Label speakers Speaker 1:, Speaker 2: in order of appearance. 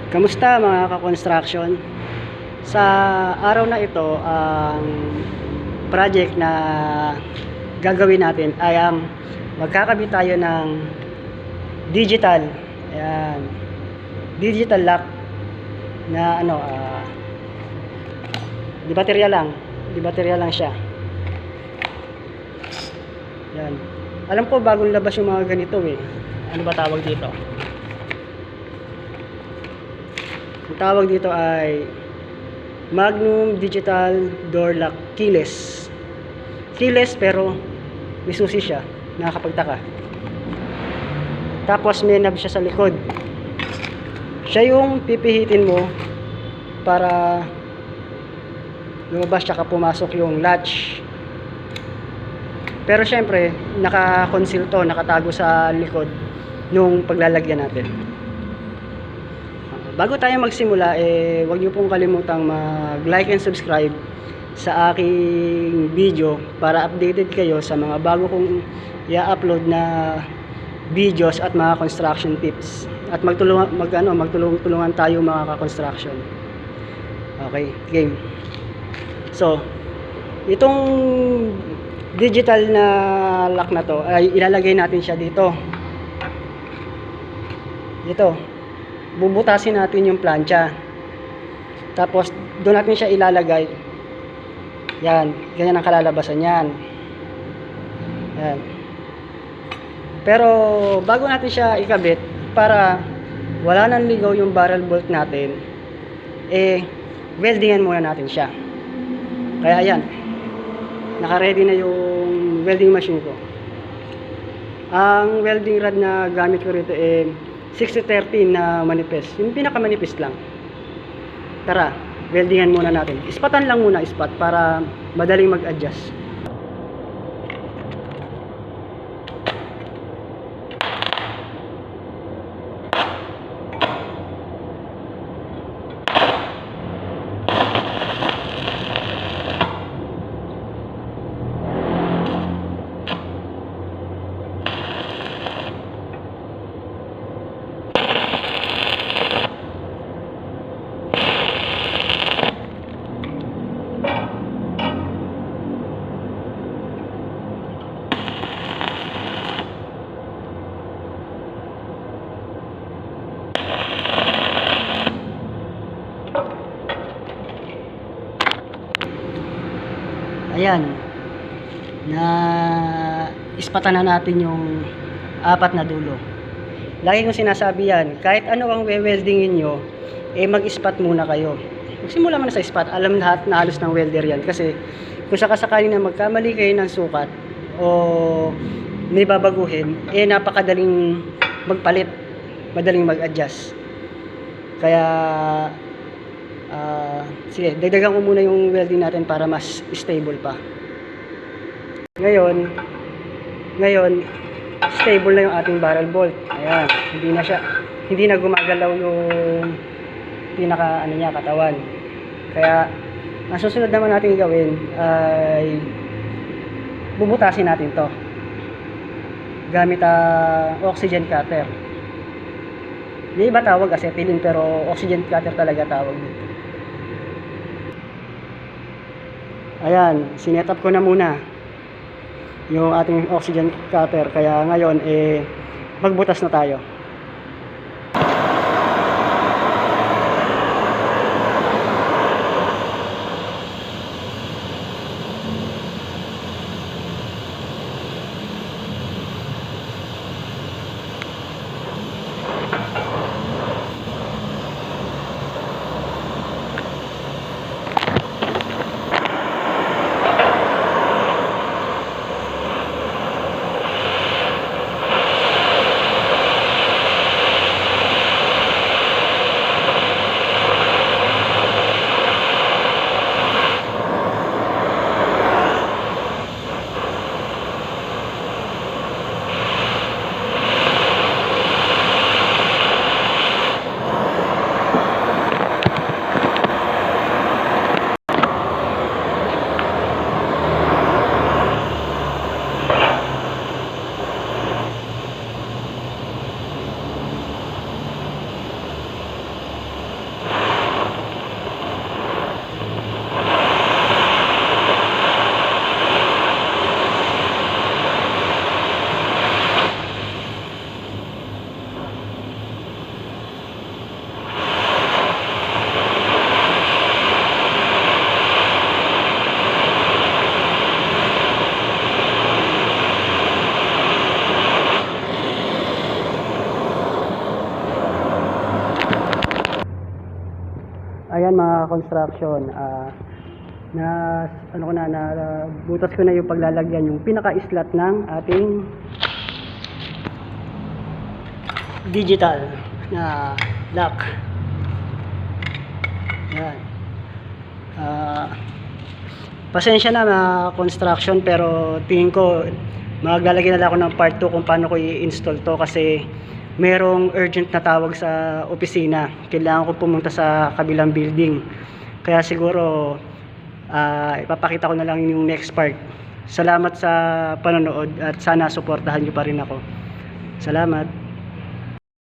Speaker 1: Kamusta mga ka-construction? Sa araw na ito, ang project na gagawin natin ay ang magkakabit tayo ng digital, ayan, digital lock na di baterya lang siya. Yan. Alam ko bagong labas yung mga ganito eh. Ano ba tawag dito? Ang tawag dito ay Magnum Digital Door Lock Keyless. Keyless pero may susi siya, nakakapagtaka. Tapos may knob siya sa likod. Siya yung pipihitin mo para lumabas tsaka pumasok yung latch. Pero syempre, naka-conceal to, nakatago sa likod nung paglalagyan natin. Bago tayo magsimula, huwag niyo pong kalimutang mag-like and subscribe sa aking video para updated kayo sa mga bago kong i-upload na videos at mga construction tips. At magtulungan tayo mga ka-construction. Okay, game. So, itong digital na lock na to ay ilalagay natin siya dito. Bubutasin natin yung plancha. Tapos doon natin siya ilalagay. Yan, ganyan ang kalalabasan niyan. Yan. Pero bago natin siya ikabit, para wala nang ligaw yung barrel bolt natin, weldingan muna natin siya. Kaya ayan, naka-ready na yung welding machine ko. Ang welding rod na gamit ko rito 60-30 na manipis. Yung pinakamanipis lang. Tara, weldingan muna natin. Ispatan lang muna, ispat para madaling mag-adjust. Ayan, na ispatan na natin yung apat na dulo. Lagi kong sinasabi yan, kahit ano ang we-weldingin nyo, mag-ispat muna kayo. Magsimula muna sa ispat, alam lahat na halos ng welder yan. Kasi kung sakasakali na magkamali kayo ng sukat o may babaguhin, napakadaling magpalit, madaling mag-adjust. Kaya sige, dagdagan ko muna yung welding natin para mas stable pa. Ngayon stable na yung ating barrel bolt. Ayan, hindi na gumagalaw yung pinaka katawan. Kaya ang susunod naman natin gawin ay bubutasin natin to gamit oxygen cutter. Hindi iba tawag acetylene pero oxygen cutter talaga tawag dito. Ayan, sinet up ko na muna yung ating oxygen cutter. Kaya ngayon magbutas na tayo. ayan mga construction, na ano ko na butas ko na yung paglalagyan yung pinaka-slat ng ating digital na lock. Yan. Pasensya na mga construction, pero tingin ko maglalagay na lang ako ng part 2 kung paano ko i-install to, kasi merong urgent na tawag sa opisina. Kailangan ko pumunta sa kabilang building. Kaya siguro ipapakita ko na lang yung next part. Salamat sa panonood at sana suportahan nyo pa rin ako. Salamat.